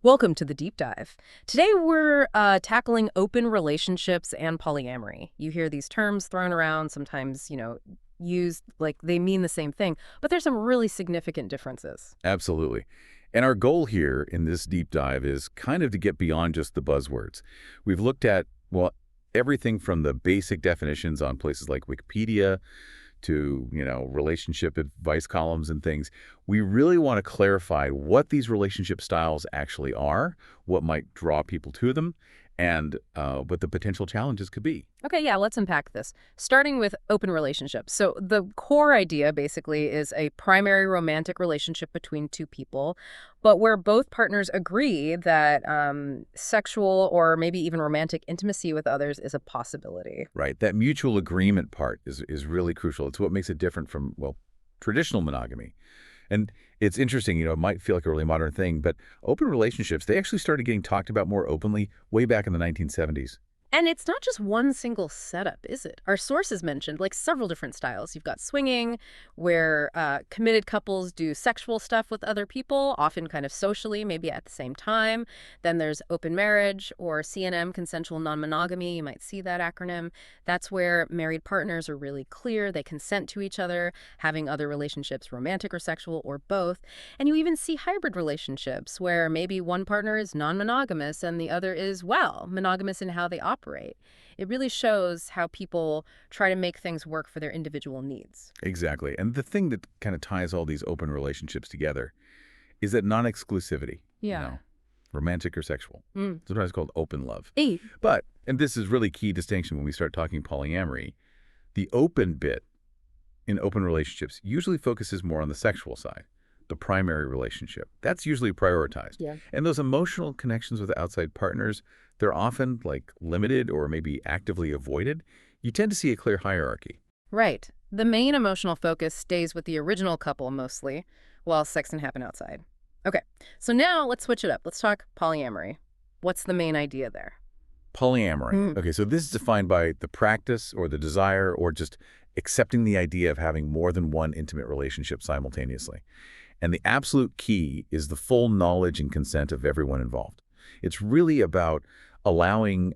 Welcome to the deep dive. Today we're tackling open relationships and polyamory. You hear these terms thrown around, sometimes, used like they mean the same thing, but there's some really significant differences. Absolutely. And our goal here in this deep dive is kind of to get beyond just the buzzwords. We've looked at, well, everything from the basic definitions on places like Wikipedia to, relationship advice columns and things. We really want to clarify what these relationship styles actually are, what might draw people to them, and what the potential challenges could be. Okay, yeah, let's unpack this. Starting with open relationships. So the core idea basically is a primary romantic relationship between two people, but where both partners agree that sexual or maybe even romantic intimacy with others is a possibility. Right. That mutual agreement part is really crucial. It's what makes it different from, well, traditional monogamy. And it's interesting, it might feel like a really modern thing, but open relationships, they actually started getting talked about more openly way back in the 1970s. And it's not just one single setup, is it? Our sources mentioned like several different styles. You've got swinging, where committed couples do sexual stuff with other people, often kind of socially, maybe at the same time. Then there's open marriage or CNM, consensual non-monogamy. You might see that acronym. That's where married partners are really clear. They consent to each other, having other relationships, romantic or sexual or both. And you even see hybrid relationships where maybe one partner is non-monogamous and the other is, well, monogamous in how they operate. It really shows how people try to make things work for their individual needs. Exactly. And the thing that kind of ties all these open relationships together is that non-exclusivity, Yeah. romantic or sexual. Sometimes called open love. Hey. But, and this is really key distinction when we start talking polyamory, the open bit in open relationships usually focuses more on the sexual side, the primary relationship. That's usually prioritized. Yeah. And those emotional connections with outside partners, they're often like limited or maybe actively avoided. You tend to see a clear hierarchy. Right. The main emotional focus stays with the original couple mostly, while sex can happen outside. Okay, so now let's switch it up. Let's talk polyamory. What's the main idea there? Polyamory. Okay, so this is defined by the practice or the desire or just accepting the idea of having more than one intimate relationship simultaneously. And the absolute key is the full knowledge and consent of everyone involved. It's really about allowing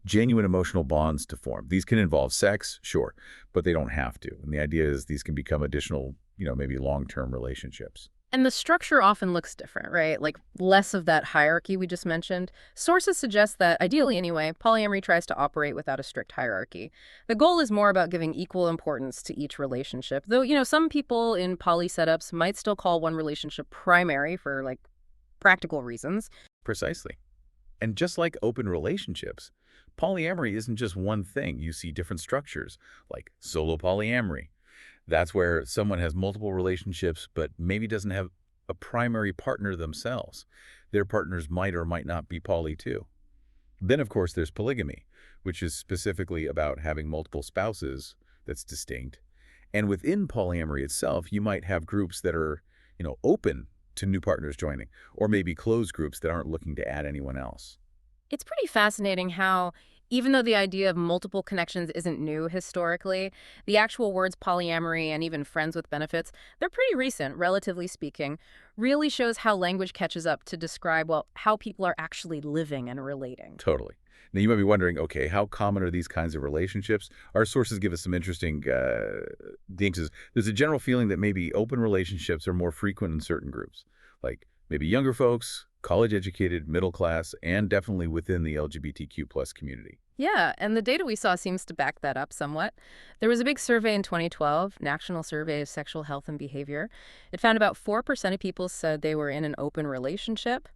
genuine emotional bonds to form. These can involve sex, sure, but they don't have to. And the idea is these can become additional, maybe long-term relationships. And the structure often looks different, right? Like less of that hierarchy we just mentioned. Sources suggest that, ideally anyway, polyamory tries to operate without a strict hierarchy. The goal is more about giving equal importance to each relationship. Though, some people in poly setups might still call one relationship primary for, like, practical reasons. Precisely. And just like open relationships, polyamory isn't just one thing. You see different structures, like solo polyamory. That's where someone has multiple relationships but maybe doesn't have a primary partner themselves. Their partners might or might not be poly too. Then, of course, there's polygamy, which is specifically about having multiple spouses that's distinct. And within polyamory itself, you might have groups that are, open to new partners joining, or maybe closed groups that aren't looking to add anyone else. It's pretty fascinating how, even though the idea of multiple connections isn't new historically, the actual words polyamory and even friends with benefits, they're pretty recent, relatively speaking, really shows how language catches up to describe, well, how people are actually living and relating. Totally. Now, you might be wondering, okay, how common are these kinds of relationships? Our sources give us some interesting dinks. There's a general feeling that maybe open relationships are more frequent in certain groups, like maybe younger folks, college-educated, middle class, and definitely within the LGBTQ+ community. Yeah, and the data we saw seems to back that up somewhat. There was a big survey in 2012, National Survey of Sexual Health and Behavior. It found about 4% of people said they were in an open relationship.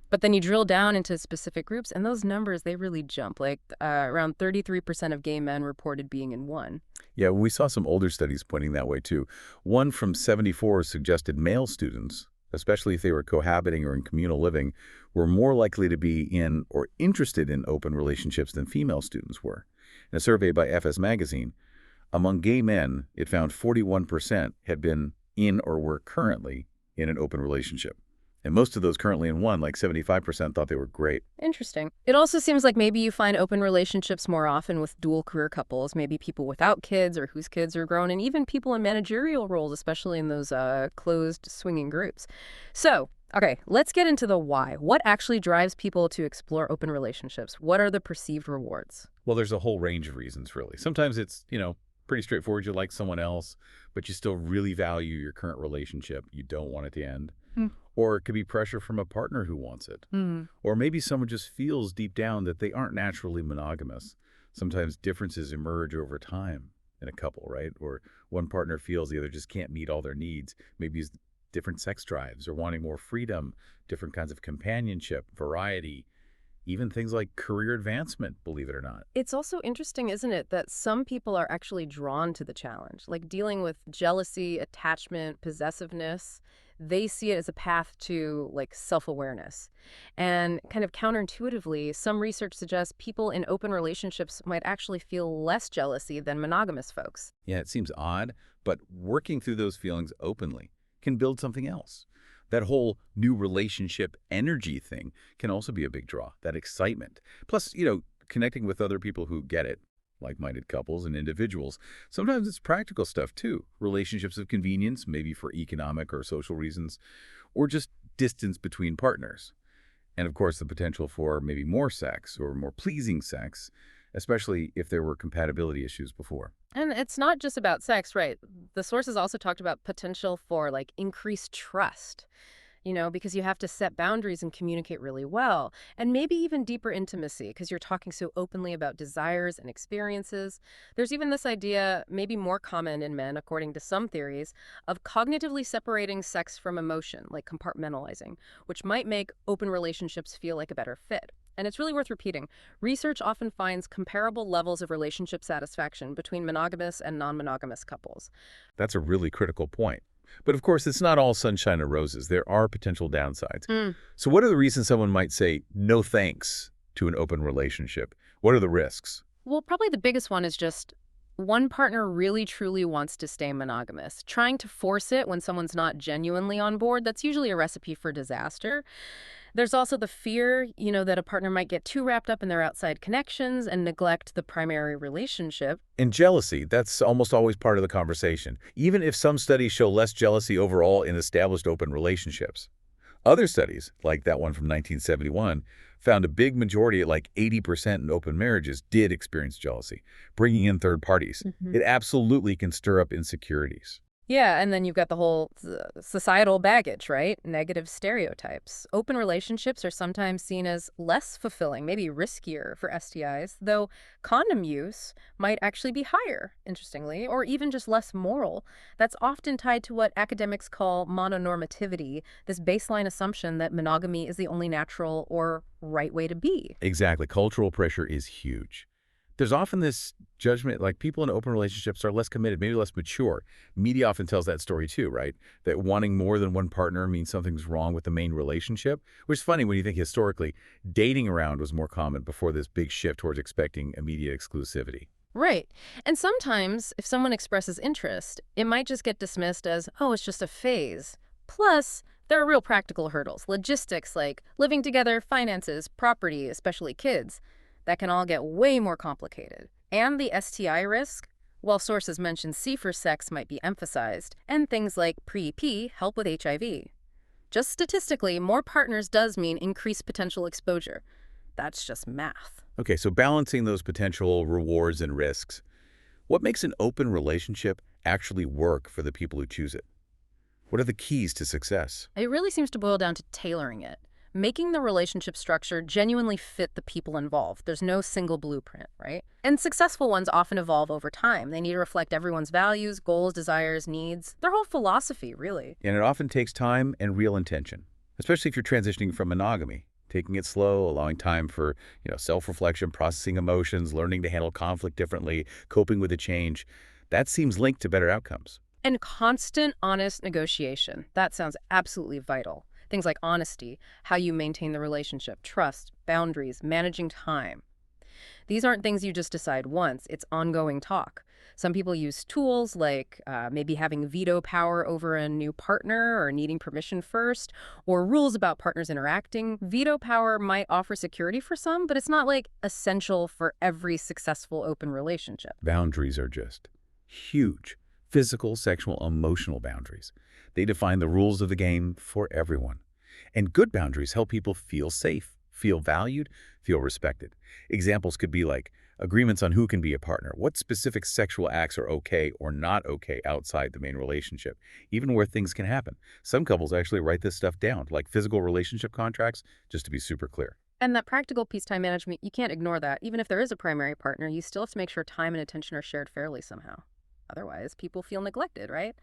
But then you drill down into specific groups, and those numbers, they really jump. Like around 33% of gay men reported being in one. Yeah, we saw some older studies pointing that way, too. One from 74 suggested male students, especially if they were cohabiting or in communal living, were more likely to be in or interested in open relationships than female students were. In a survey by FS Magazine, among gay men, it found 41% had been in or were currently in an open relationship. And most of those currently in one, like 75%, thought they were great. Interesting. It also seems like maybe you find open relationships more often with dual career couples, maybe people without kids or whose kids are grown, and even people in managerial roles, especially in those closed swinging groups. So Okay, let's get into the why. What actually drives people to explore open relationships? What are the perceived rewards? Well, there's a whole range of reasons, really. Sometimes it's, pretty straightforward. You like someone else, but you still really value your current relationship. You don't want it to end. Or it could be pressure from a partner who wants it. Mm. Or maybe someone just feels deep down that they aren't naturally monogamous. Sometimes differences emerge over time in a couple, right? Or one partner feels the other just can't meet all their needs. Maybe it's different sex drives or wanting more freedom, different kinds of companionship, variety, even things like career advancement, believe it or not. It's also interesting, isn't it, that some people are actually drawn to the challenge, like dealing with jealousy, attachment, possessiveness. They see it as a path to like self-awareness. And kind of counterintuitively, some research suggests people in open relationships might actually feel less jealousy than monogamous folks. Yeah, it seems odd, but working through those feelings openly can build something else. That whole new relationship energy thing can also be a big draw, that excitement. Plus, connecting with other people who get it, like-minded couples and individuals. Sometimes it's practical stuff too, relationships of convenience, maybe for economic or social reasons, or just distance between partners. And of course, the potential for maybe more sex or more pleasing sex, especially if there were compatibility issues before. And it's not just about sex, right? The sources also talked about potential for like increased trust. Because you have to set boundaries and communicate really well. And maybe even deeper intimacy, because you're talking so openly about desires and experiences. There's even this idea, maybe more common in men, according to some theories, of cognitively separating sex from emotion, like compartmentalizing, which might make open relationships feel like a better fit. And it's really worth repeating. Research often finds comparable levels of relationship satisfaction between monogamous and non-monogamous couples. That's a really critical point. But of course, it's not all sunshine and roses. There are potential downsides. So what are the reasons someone might say no thanks to an open relationship? What are the risks? Well, probably the biggest one is just one partner really truly wants to stay monogamous. Trying to force it when someone's not genuinely on board, that's usually a recipe for disaster. There's also the fear, that a partner might get too wrapped up in their outside connections and neglect the primary relationship. And jealousy, that's almost always part of the conversation, even if some studies show less jealousy overall in established open relationships. Other studies, like that one from 1971, found a big majority, like 80% in open marriages, did experience jealousy, bringing in third parties. It absolutely can stir up insecurities. Yeah, and then you've got the whole societal baggage, right? Negative stereotypes. Open relationships are sometimes seen as less fulfilling, maybe riskier for STIs, though condom use might actually be higher, interestingly, or even just less moral. That's often tied to what academics call mononormativity, this baseline assumption that monogamy is the only natural or right way to be. Exactly. Cultural pressure is huge. There's often this judgment, like people in open relationships are less committed, maybe less mature. Media often tells that story too, right? That wanting more than one partner means something's wrong with the main relationship, which is funny when you think historically, dating around was more common before this big shift towards expecting immediate exclusivity. Right. And sometimes, if someone expresses interest, it might just get dismissed as, oh, it's just a phase. Plus, there are real practical hurdles, logistics like living together, finances, property, especially kids. That can all get way more complicated. And the STI risk? While sources mention safer sex might be emphasized, and things like pre-P help with HIV. Just statistically, more partners does mean increased potential exposure. That's just math. Okay, so balancing those potential rewards and risks, what makes an open relationship actually work for the people who choose it? What are the keys to success? It really seems to boil down to tailoring it. Making the relationship structure genuinely fit the people involved. There's no single blueprint, right? And successful ones often evolve over time. They need to reflect everyone's values, goals, desires, needs, their whole philosophy, really. And it often takes time and real intention, especially if you're transitioning from monogamy. Taking it slow, allowing time for, self-reflection, processing emotions, learning to handle conflict differently, coping with the change. That seems linked to better outcomes. And constant, honest negotiation. That sounds absolutely vital. Things like honesty, how you maintain the relationship, trust, boundaries, managing time. These aren't things you just decide once. It's ongoing talk. Some people use tools like maybe having veto power over a new partner or needing permission first, or rules about partners interacting. Veto power might offer security for some, but it's not like essential for every successful open relationship. Boundaries are just huge. Physical, sexual, emotional boundaries. They define the rules of the game for everyone. And good boundaries help people feel safe, feel valued, feel respected. Examples could be like agreements on who can be a partner, what specific sexual acts are okay or not okay outside the main relationship, even where things can happen. Some couples actually write this stuff down, like physical relationship contracts, just to be super clear. And that practical peacetime management, you can't ignore that. Even if there is a primary partner, you still have to make sure time and attention are shared fairly somehow. Otherwise, people feel neglected, right?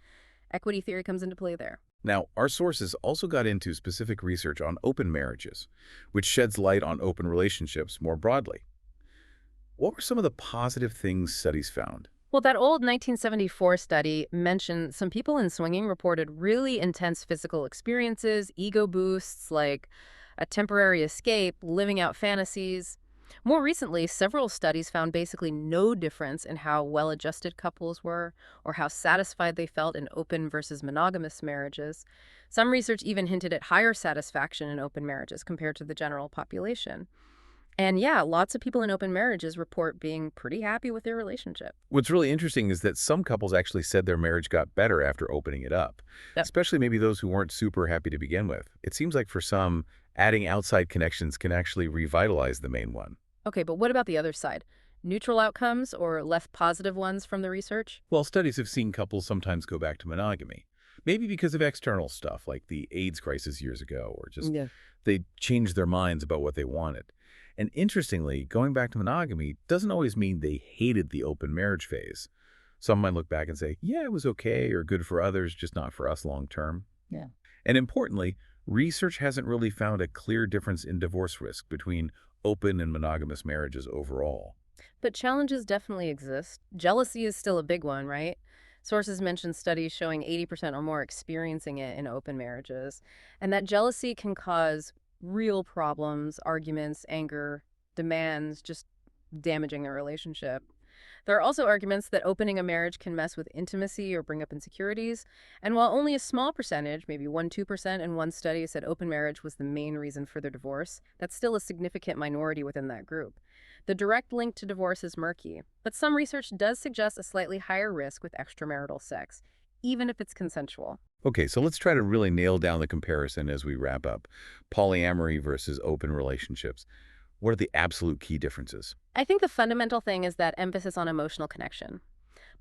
Equity theory comes into play there. Now, our sources also got into specific research on open marriages, which sheds light on open relationships more broadly. What were some of the positive things studies found? Well, that old 1974 study mentioned some people in swinging reported really intense physical experiences, ego boosts like a temporary escape, living out fantasies. More recently, several studies found basically no difference in how well-adjusted couples were or how satisfied they felt in open versus monogamous marriages. Some research even hinted at higher satisfaction in open marriages compared to the general population. And yeah, lots of people in open marriages report being pretty happy with their relationship. What's really interesting is that some couples actually said their marriage got better after opening it up, Yep. especially maybe those who weren't super happy to begin with. It seems like for some, adding outside connections can actually revitalize the main one. Okay, but what about the other side? Neutral outcomes or less positive ones from the research? Well, studies have seen couples sometimes go back to monogamy, maybe because of external stuff like the AIDS crisis years ago, or just Yeah. they changed their minds about what they wanted. And interestingly, going back to monogamy doesn't always mean they hated the open marriage phase. Some might look back and say, yeah, it was okay or good for others, just not for us long term. Yeah. And importantly, research hasn't really found a clear difference in divorce risk between open and monogamous marriages overall. But challenges definitely exist. Jealousy is still a big one, right? Sources mention studies showing 80% or more experiencing it in open marriages, and that jealousy can cause real problems, arguments, anger, demands, just damaging the relationship. There are also arguments that opening a marriage can mess with intimacy or bring up insecurities. And while only a small percentage, maybe 1-2% in one study said open marriage was the main reason for their divorce, that's still a significant minority within that group. The direct link to divorce is murky, but some research does suggest a slightly higher risk with extramarital sex, even if it's consensual. Okay, so let's try to really nail down the comparison as we wrap up. Polyamory versus open relationships. What are the absolute key differences? I think the fundamental thing is that emphasis on emotional connection.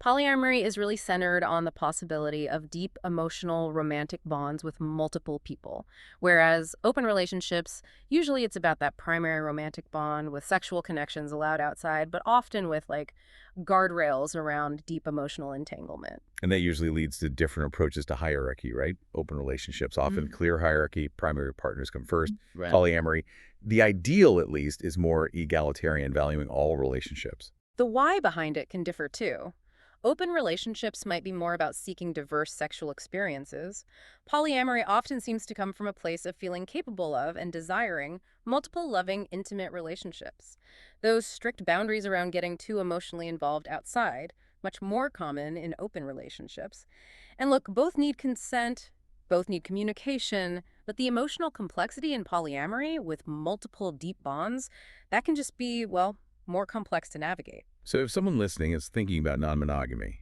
Polyamory is really centered on the possibility of deep emotional romantic bonds with multiple people, whereas open relationships, usually it's about that primary romantic bond with sexual connections allowed outside, but often with like guardrails around deep emotional entanglement. And that usually leads to different approaches to hierarchy, right? Open relationships, often clear hierarchy, primary partners come first. Right. Polyamory, the ideal at least, is more egalitarian, valuing all relationships. The why behind it can differ too. Open relationships might be more about seeking diverse sexual experiences. Polyamory often seems to come from a place of feeling capable of and desiring multiple loving, intimate relationships. Those strict boundaries around getting too emotionally involved outside, much more common in open relationships. And look, both need consent, both need communication, but the emotional complexity in polyamory with multiple deep bonds, that can just be, well, more complex to navigate. So if someone listening is thinking about non-monogamy,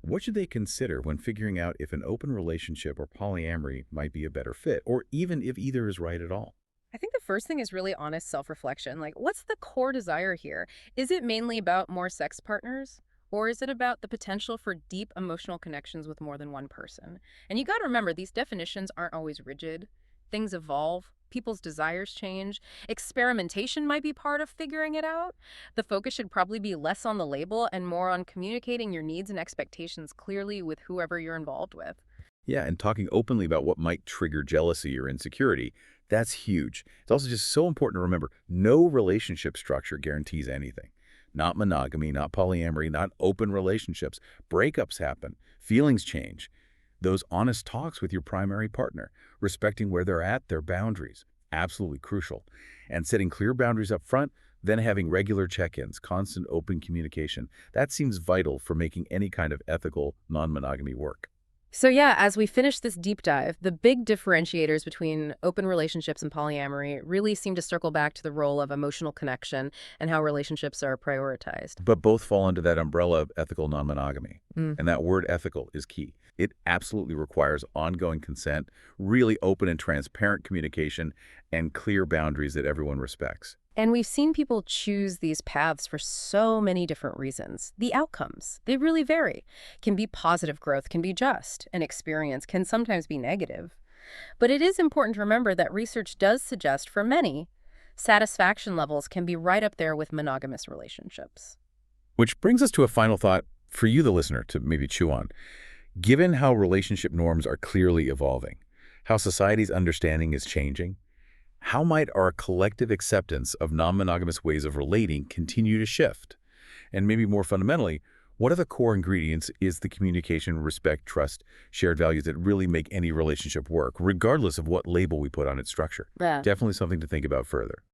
what should they consider when figuring out if an open relationship or polyamory might be a better fit, or even if either is right at all? I think the first thing is really honest self-reflection. Like, what's the core desire here? Is it mainly about more sex partners? Or is it about the potential for deep emotional connections with more than one person? And you got to remember, these definitions aren't always rigid. Things evolve. People's desires change. Experimentation might be part of figuring it out. The focus should probably be less on the label and more on communicating your needs and expectations clearly with whoever you're involved with. Yeah, and talking openly about what might trigger jealousy or insecurity, that's huge. It's also just so important to remember, no relationship structure guarantees anything. Not monogamy, not polyamory, not open relationships. Breakups happen. Feelings change. Those honest talks with your primary partner, respecting where they're at, their boundaries, absolutely crucial. And setting clear boundaries up front, then having regular check-ins, constant open communication. That seems vital for making any kind of ethical non-monogamy work. So yeah, as we finish this deep dive, the big differentiators between open relationships and polyamory really seem to circle back to the role of emotional connection and how relationships are prioritized. But both fall under that umbrella of ethical non-monogamy. Mm. And that word ethical is key. It absolutely requires ongoing consent, really open and transparent communication, and clear boundaries that everyone respects. And we've seen people choose these paths for so many different reasons. The outcomes, they really vary. Can be positive growth, can be just, and experience can sometimes be negative. But it is important to remember that research does suggest for many, satisfaction levels can be right up there with monogamous relationships. Which brings us to a final thought for you, the listener, to maybe chew on. Given how relationship norms are clearly evolving, how society's understanding is changing, how might our collective acceptance of non-monogamous ways of relating continue to shift? And maybe more fundamentally, what are the core ingredients is the communication, respect, trust, shared values that really make any relationship work, regardless of what label we put on its structure? Yeah. Definitely something to think about further.